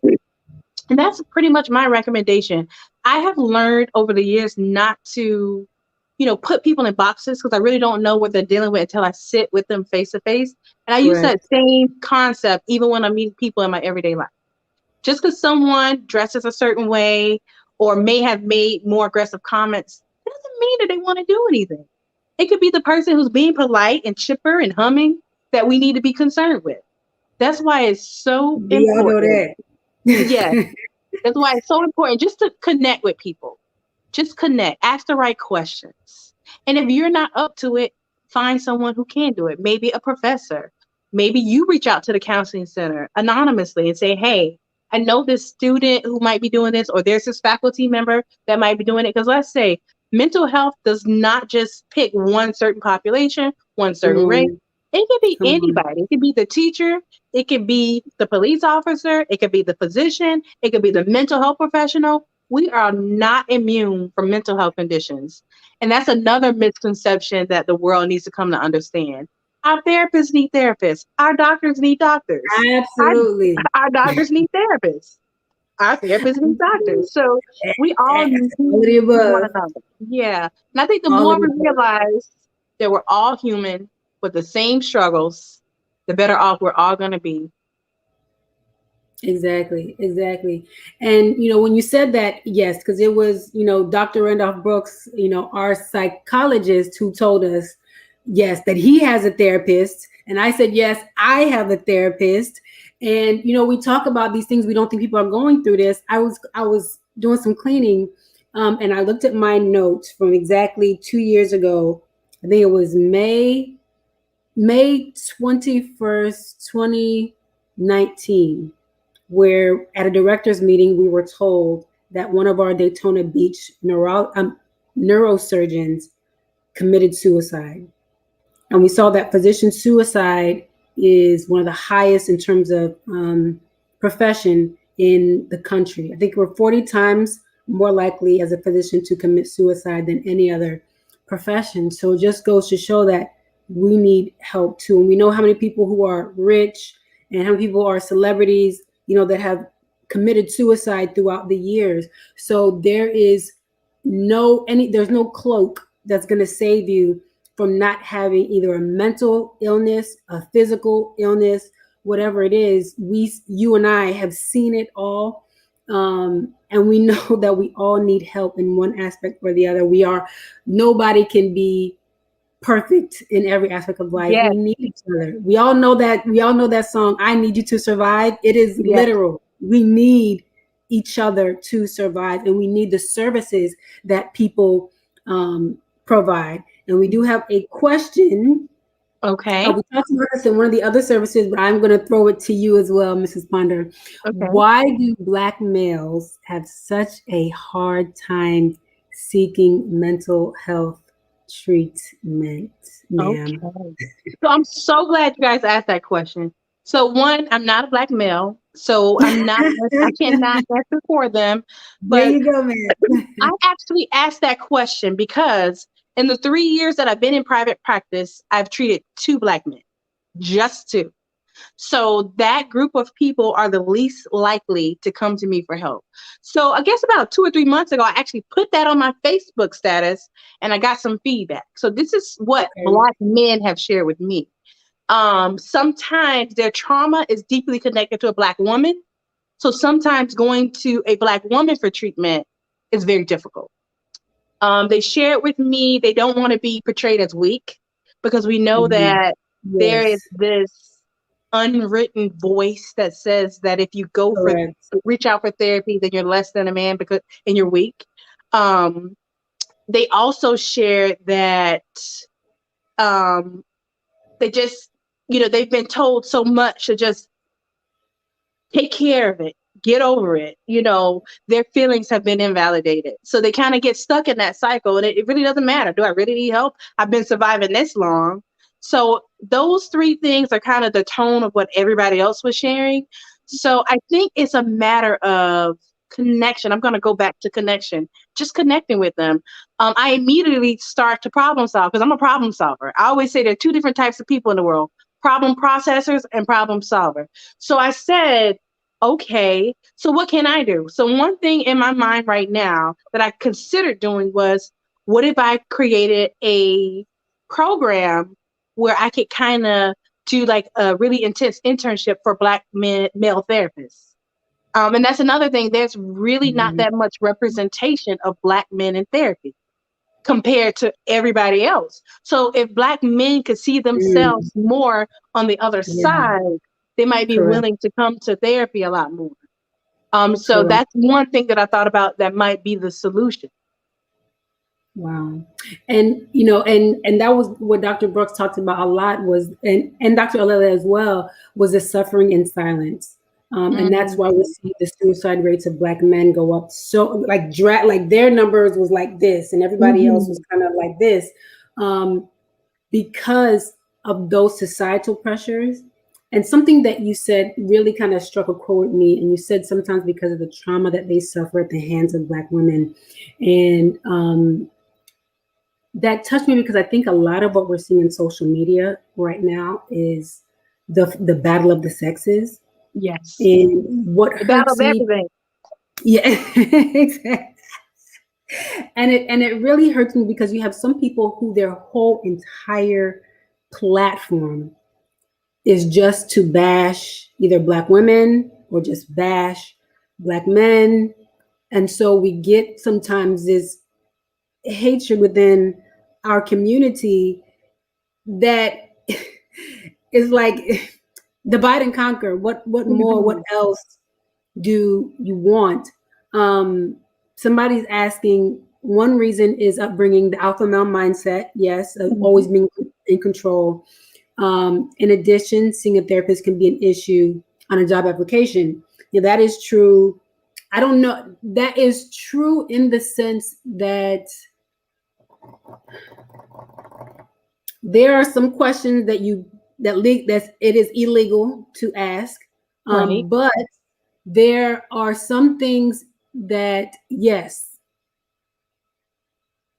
and that's pretty much my recommendation. I have learned over the years not to, put people in boxes because I really don't know what they're dealing with until I sit with them face to face. And I use that Correct. same concept even when I meet people in my everyday life. Just because someone dresses a certain way or may have made more aggressive comments doesn't mean that they want to do anything. It could be the person who's being polite and chipper and humming that we need to be concerned with. That's why it's so We all know important. that. Yes, that's why it's so important just to connect with people. Just connect, ask the right questions. And if you're not up to it, find someone who can do it. Maybe a professor. Maybe you reach out to the counseling center anonymously and say, hey, I know this student who might be doing this, or there's this faculty member that might be doing it. Because let's say mental health does not just pick one certain population, one Come certain race. on, It could be come on. anybody. It could be the teacher. It could be the police officer. It could be the physician. It could be the mental health professional. We are not immune from mental health conditions. And that's another misconception that the world needs to come to understand. Our therapists need therapists. Our doctors need doctors. Our, Absolutely. our doctors need therapists. Our therapists need doctors. So we all need All of the one above. another. Yeah. And I think the All of more the we above. realize that we're all human with the same struggles, the better off we're all going to be. Exactly, exactly. And when you said that, yes, because it was, Dr. Randolph Brooks, our psychologist, who told us, yes, that he has a therapist. And I said, yes, I have a therapist. And we talk about these things, we don't think people are going through this. I was doing some cleaning, and I looked at my notes from exactly 2 years ago. I think it was May 21st, 2019, where at a directors meeting we were told that one of our Daytona Beach neurosurgeons committed suicide. And we saw that physician suicide is one of the highest in terms of profession in the country. I think we're 40 times more likely as a physician to commit suicide than any other profession. So it just goes to show that we need help too. And we know how many people who are rich and how many people are celebrities, that have committed suicide throughout the years. So there is, there's no cloak that's going to save you from not having either a mental illness, a physical illness, whatever it is. You and I have seen it all. And we know that we all need help in one aspect or the other. Nobody can be perfect in every aspect of life. Yes. We need each other. We all know that song, I Need You to Survive. It is Yes. literal. We need each other to survive, and we need the services that people provide. And we do have a question. Okay. We talked about this in one of the other services, but I'm going to throw it to you as well, Mrs. Ponder. Okay. Why do Black males have such a hard time seeking mental health treatment, ma'am? Okay. So I'm so glad you guys asked that question. So one, I'm not a Black male, so I cannot answer for them. There But you go, man. I actually asked that question because in the 3 years that I've been in private practice, I've treated 2 Black men, just 2. So that group of people are the least likely to come to me for help. So I guess about 2 or 3 months ago, I actually put that on my Facebook status and I got some feedback. So this is what Black men have shared with me. Sometimes their trauma is deeply connected to a Black woman. So sometimes going to a Black woman for treatment is very difficult. They shared with me they don't want to be portrayed as weak because we know that there is this unwritten voice that says that if you reach out for therapy, then you're less than a man and you're weak. They also shared that they just, they've been told so much to just take care of it, get over it. Their feelings have been invalidated. So they kind of get stuck in that cycle, and it really doesn't matter. Do I really need help? I've been surviving this long. So those 3 things are kind of the tone of what everybody else was sharing. So I think it's a matter of connection. I'm going to go back to connection, just connecting with them. I immediately start to problem solve because I'm a problem solver. I always say there are 2 different types of people in the world: problem processors and problem solver. So I said, okay, so what can I do? So one thing in my mind right now that I considered doing was, what if I created a program where I could kind of do like a really intense internship for Black male therapists? And that's another thing. There's really not that much representation of Black men in therapy compared to everybody else. So if Black men could see themselves more on the other side, they might be willing to come to therapy a lot more. So that's one thing that I thought about that might be the solution. Wow. And, and that was what Dr. Brooks talked about a lot was, and Dr. Olela as well, was the suffering in silence. And that's why we see the suicide rates of Black men go up so like their numbers was like this and everybody else was kind of like this, because of those societal pressures. And something that you said really kind of struck a chord with me. And you said sometimes because of the trauma that they suffer at the hands of Black women. And that touched me because I think a lot of what we're seeing in social media right now is the battle of the sexes. Yes. And what hurts me, everything. Yeah, exactly. And it really hurts me because you have some people who their whole entire platform is just to bash either Black women or just bash Black men. And so we get sometimes this hatred within our community that is like divide and conquer. What more? What else do you want? Somebody's asking. One reason is upbringing, the alpha male mindset. Yes, always being in control. In addition, seeing a therapist can be an issue on a job application. Yeah, that is true. I don't know. That is true in the sense that there are some questions that it is illegal to ask, Right. but there are some things that, yes,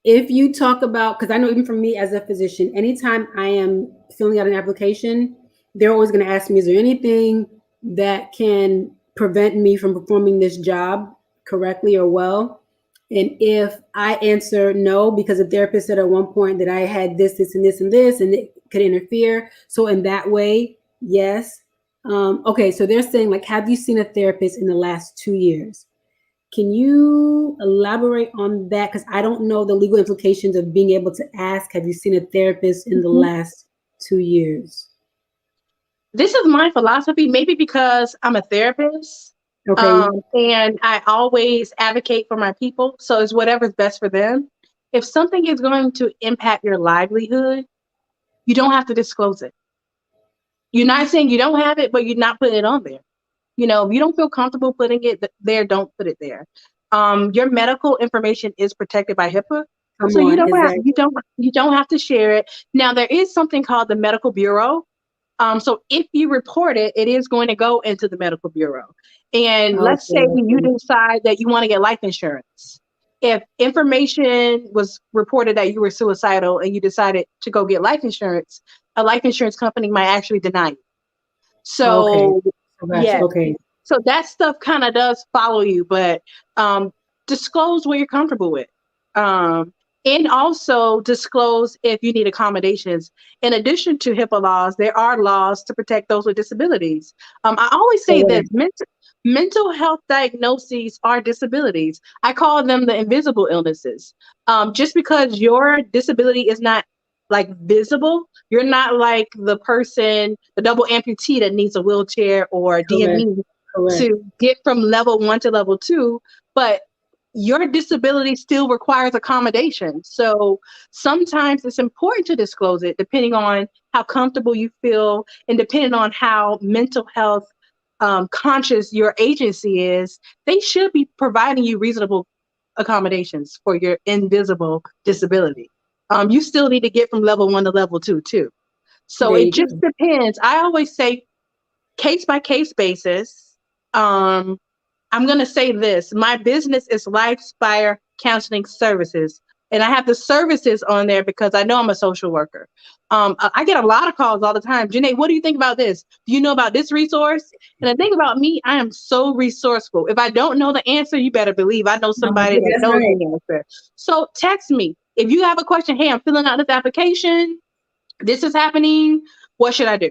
if you talk about, because I know even for me as a physician, anytime I am filling out an application, they're always going to ask me, is there anything that can prevent me from performing this job correctly or well? And if I answer no, because the therapist said at one point that I had this, and this, and this, and it could interfere. So in that way, yes. Okay, so they're saying, like, have you seen a therapist in the last 2 years? Can you elaborate on that? Because I don't know the legal implications of being able to ask, have you seen a therapist in the Mhm. last 2 years? This is my philosophy, maybe because I'm a therapist, Okay. and I always advocate for my people. So it's whatever's best for them. If something is going to impact your livelihood, you don't have to disclose it. You're not saying you don't have it, but you're not putting it on there. If you don't feel comfortable putting it there, don't put it there. Your medical information is protected by HIPAA, Come so you on, don't have exactly. you don't have to share it. Now there is something called the Medical Bureau. So if you report it, it is going to go into the Medical Bureau. And let's Okay, say you okay. decide that you want to get life insurance. If information was reported that you were suicidal and you decided to go get life insurance, a life insurance company might actually deny you. Okay. So, So gotcha. yeah. Okay. So that stuff kind of does follow you, but disclose what you're comfortable with. And also disclose if you need accommodations. In addition to HIPAA laws, there are laws to protect those with disabilities. I always say this: Correct. mental health diagnoses are disabilities. I call them the invisible illnesses. Just because your disability is not like visible, you're not like the person, the double amputee that needs a wheelchair or Correct. DME Correct. to get from level 1 to level 2, but your disability still requires accommodation. So sometimes it's important to disclose it depending on how comfortable you feel and depending on how mental health conscious your agency is. They should be providing you reasonable accommodations for your invisible disability. You still need to get from level 1 to level 2 too. So There it you just go. depends. I always say case by case basis. Um, I'm going to say this. My business is Lifespire Counseling Services. And I have the services on there because I know I'm a social worker. I get a lot of calls all the time. Janay, what do you think about this? Do you know about this resource? And the thing about me, I am so resourceful. If I don't know the answer, you better believe I know somebody that That's knows right. the answer. So text me. If you have a question, hey, I'm filling out this application. This is happening. What should I do?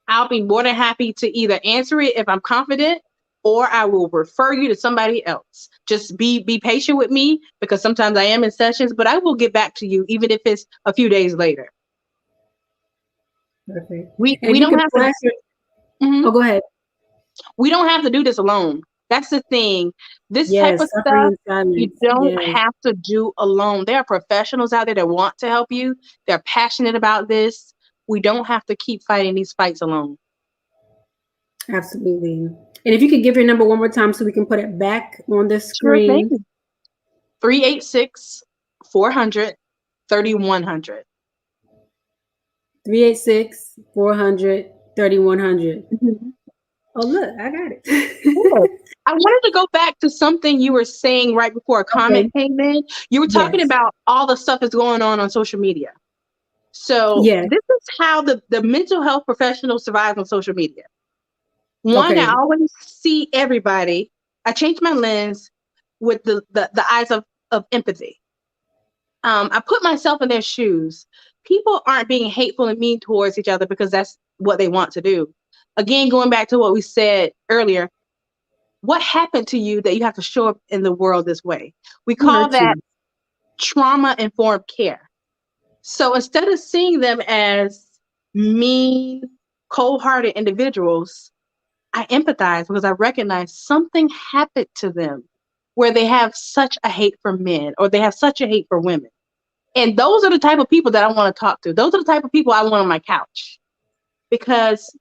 I'll be more than happy to either answer it if I'm confident, or I will refer you to somebody else. Just be patient with me because sometimes I am in sessions, but I will get back to you even if it's a few days later. Perfect. We And if we you don't could have to flash your, mhm. oh, go ahead. We don't have to do this alone. That's the thing. This type of Yes, suffering stuff in you silence. don't Yes, have to do alone. There are professionals out there that want to help you. They're passionate about this. We don't have to keep fighting these fights alone. absolutely. And if you could give your number one more time so we can put it back on the Sure thing. screen. 386 400 3100. 386 400 3100. Mhm. Oh, look, I got Good. it. I wanted to go back to something you were saying right before a Okay. comment came in. You were talking Yes. about all the stuff that's going on social media. So Yes. this is how the mental health professional survives on social media. One, I Okay. always see everybody. I change my lens with the eyes of empathy. I put myself in their shoes. People aren't being hateful and mean towards each other because that's what they want to do. Again, going back to what we said earlier, what happened to you that you have to show up in the world this way? We Who call hurt that you? trauma informed care. So instead of seeing them as mean, cold hearted individuals, I empathize because I recognize something happened to them where they have such a hate for men or they have such a hate for women. And those are the type of people that I want to talk to. Those are the type of people I want on my couch because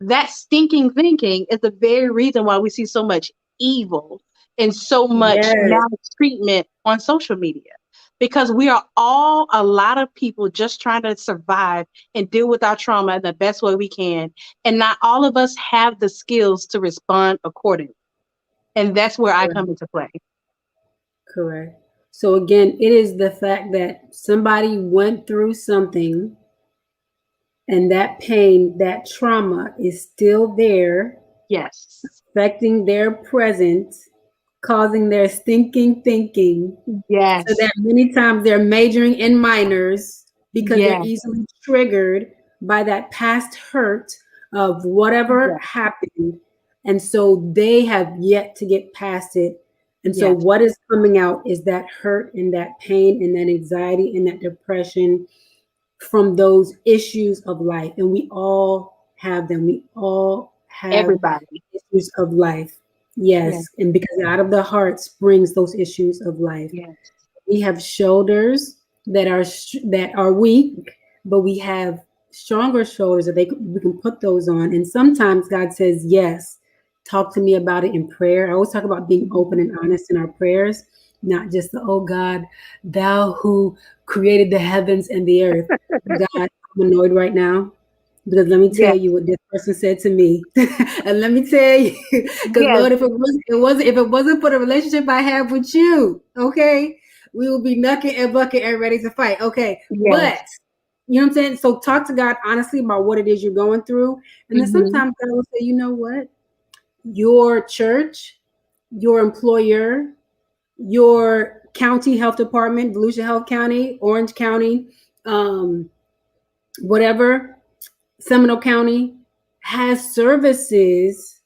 that stinking thinking is the very reason why we see so much evil and so much Yes. maltreatment on social media. Because we are all a lot of people just trying to survive and deal with our trauma in the best way we can. And not all of us have the skills to respond accordingly. And that's where I Correct. come into play. Correct. So again, it is the fact that somebody went through something and that pain, that trauma is still there, Yes. affecting their present. causing their stinking thinking. So Yes. that many times they're majoring in minors because they're Yes. easily triggered by that past hurt of whatever Yes. happened. And so they have yet to get past it. And so Yes. what is coming out is that hurt and that pain and that anxiety and that depression from those issues of life. And we all have them. We all have Everybody. issues of life. Yes. Yes. And because out of the heart springs those issues of life. Yes. We have shoulders that are weak, but we have stronger shoulders that we can put those on. And sometimes God says, "Yes, talk to me about it in prayer." I always talk about being open and honest in our prayers, not just the "Oh God, Thou who created the heavens and the earth." God, I'm annoyed right now because let me tell Yes. you what this person said to me, and let me tell you, because Yes. Lord, if it wasn't for the relationship I have with you, okay, we will be knucking and bucking and ready to fight, okay. Yes. But you know what I'm saying? So talk to God honestly about what it is you're going through, and then Mm-hmm. sometimes God will say, you know what, your church, your employer, your county health department, Volusia Health County, Orange County, um, whatever, Seminole County has services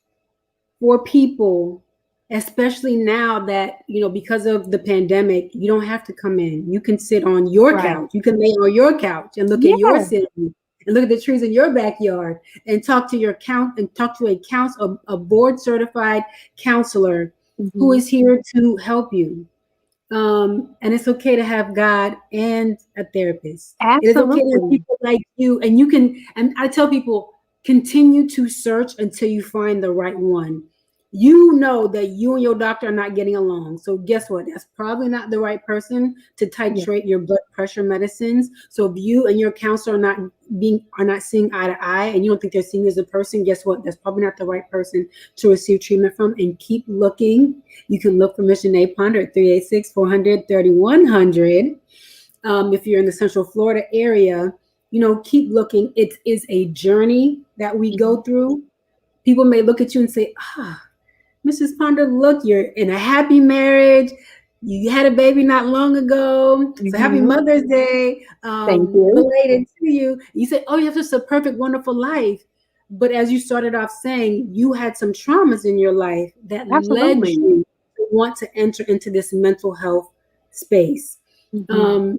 for people, especially now that, because of the pandemic, you don't have to come in. You can sit on your Right. couch. You can lay on your couch and look at your Yes. city and look at the trees in your backyard and talk to a board certified counselor who Mm-hmm. is here to help you. And it's okay to have God and a therapist. It is okay to have Absolutely. people like you, and and I tell people, continue to search until you find the right one. You know that you and your doctor are not getting along. So guess what? That's probably not the right person to Yes. titrate your blood pressure medicines. So if you and your counselor are not seeing eye to eye, and you don't think they're seeing you as a person, guess what? That's probably not the right person to receive treatment from. And keep looking. You can look for Ms. Janay Ponder at 386-400-3100. If you're in the Central Florida area, keep looking. It is a journey that we Mm-hmm. go through. People may look at you and say, Mrs. Ponder, look, you're in a happy marriage. You had a baby not long ago. So happy Mm-hmm. Mother's Day. Thank you. Belated to you. You say, oh, you have just a perfect, wonderful life. But as you started off saying, you had some traumas in your life that led Absolutely. you to want to enter into this mental health space. Mm-hmm. Um,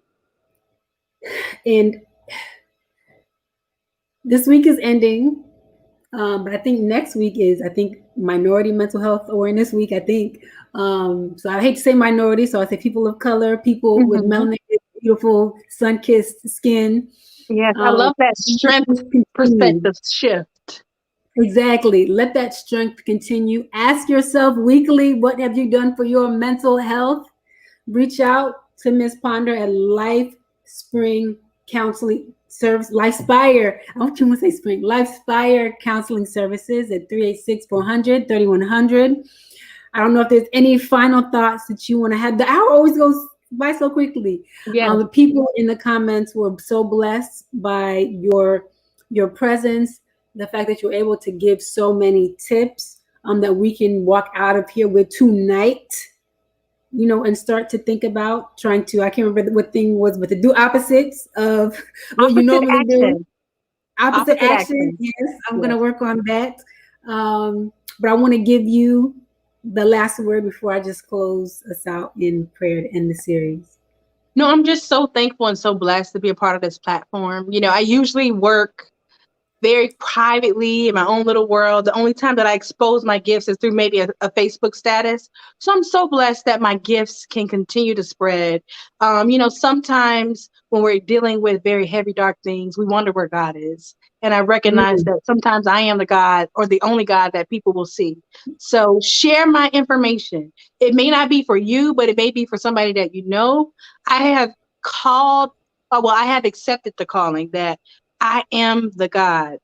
and this week is ending. But I think next week is, Minority Mental Health Awareness Week, I think. So I hate to say minority, so I say people of color, people with Mm-hmm. melanated, beautiful, sun-kissed skin. Yes. I Um, love that strength continue. perspective shift. Exactly. Let that strength continue. Ask yourself weekly, what have you done for your mental health? Reach out to Ms. Ponder at Life Spring Counseling Service, Lifespire. I want you to say Spring, Lifespire Counseling Services at 386-400-3100. I don't know if there's any final thoughts that you want to have. The hour always goes by so quickly. Yes. The people in the comments were so blessed by your presence, the fact that you're able to give so many tips that we can walk out of here with tonight, and start to think about trying to, I can't remember what thing was, but to do opposites of what you Opposite normally do. action. Opposite Opposite action. action. Yes, I'm going Yes. to work on that. But I want to give you the last word before I just close us out in prayer to end the series. No, I'm just so thankful and so blessed to be a part of this platform. I usually work very privately in my own little world. The only time that I expose my gifts is through maybe a Facebook status. So I'm so blessed that my gifts can continue to spread. Sometimes when we're dealing with very heavy, dark things, we wonder where God is. And I recognize Mm, that sometimes I am the God or the only God that people will see. So share my information. It may not be for you, but it may be for somebody that you know. I have called, I have accepted the calling that I am the God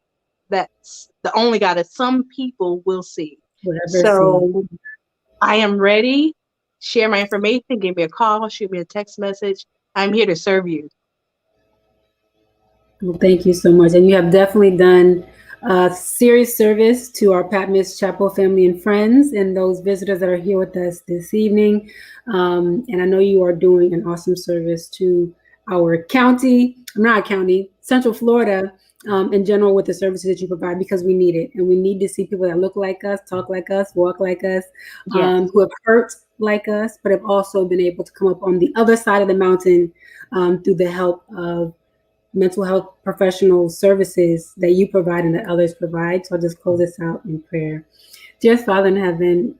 that's the only God that some people will see. whatever see. So I am ready. Share my information. Give me a call. Shoot me a text message. I'm here to serve you. Well, thank you so much. And you have definitely done Serious service to our Pat Miss Chapel family and friends and those visitors that are here with us this evening. And I know you are doing an awesome service to our county, not county, Central Florida, in general with the services that you provide, because we need it. And we need to see people that look like us, talk like us, walk like us, who have hurt like us, but have also been able to come up on the other side of the mountain through the help of mental health professional services that you provide and that others provide. So I'll just close this out in prayer. Dear Father in heaven,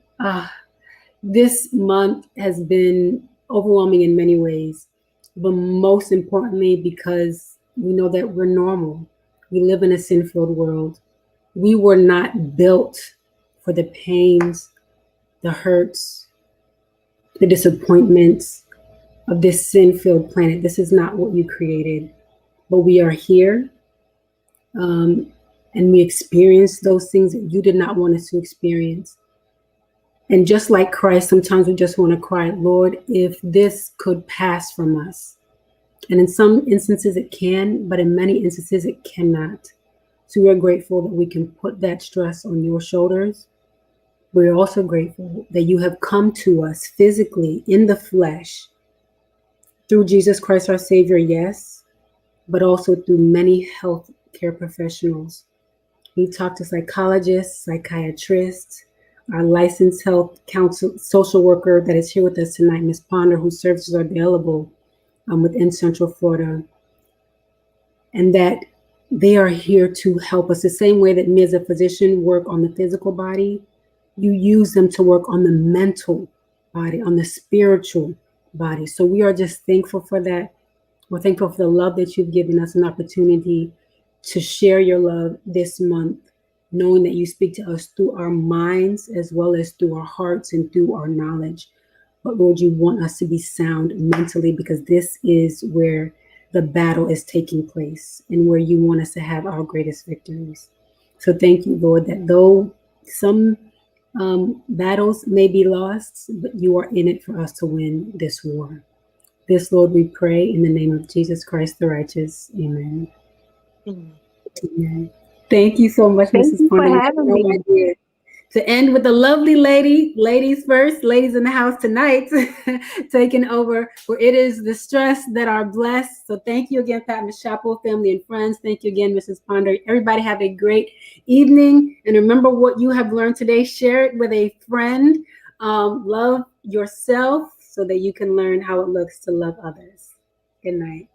this month has been overwhelming in many ways, but most importantly, because we know that we're normal. We live in a sin-filled world. We were not built for the pains, the hurts, the disappointments of this sin-filled planet. This is not what you created. But we are here, and we experience those things that you did not want us to experience. And just like Christ, sometimes we just want to cry, Lord, if this could pass from us. And in some instances it can, but in many instances it cannot. So we are grateful that we can put that stress on your shoulders. We're also grateful that you have come to us physically in the flesh through Jesus Christ, our Savior, yes, but also through many health care professionals. We talk to psychologists, psychiatrists, our licensed health counsel, social worker that is here with us tonight, Ms. Ponder, whose services are available within Central Florida, and that they are here to help us the same way that me as a physician work on the physical body. You use them to work on the mental body, on the spiritual body. So we are just thankful for that. We're thankful for the love that you've given us, an opportunity to share your love this month, knowing that you speak to us through our minds as well as through our hearts and through our knowledge. But Lord, you want us to be sound mentally, because this is where the battle is taking place and where you want us to have our greatest victories. So thank you, Lord, that though some battles may be lost, but you are in it for us to win this war. This, Lord, we pray in the name of Jesus Christ the righteous. Amen. Amen. Thank you so much, Thank Mrs. you for Ponder. having me. Idea. To end with the lovely ladies first, ladies in the house tonight, taking over, where it is the stress that are blessed. So thank you again, Pat Miss Chapel, family and friends. Thank you again, Mrs. Ponder. Everybody have a great evening. And remember what you have learned today. Share it with a friend. Love yourself so that you can learn how it looks to love others. Good night.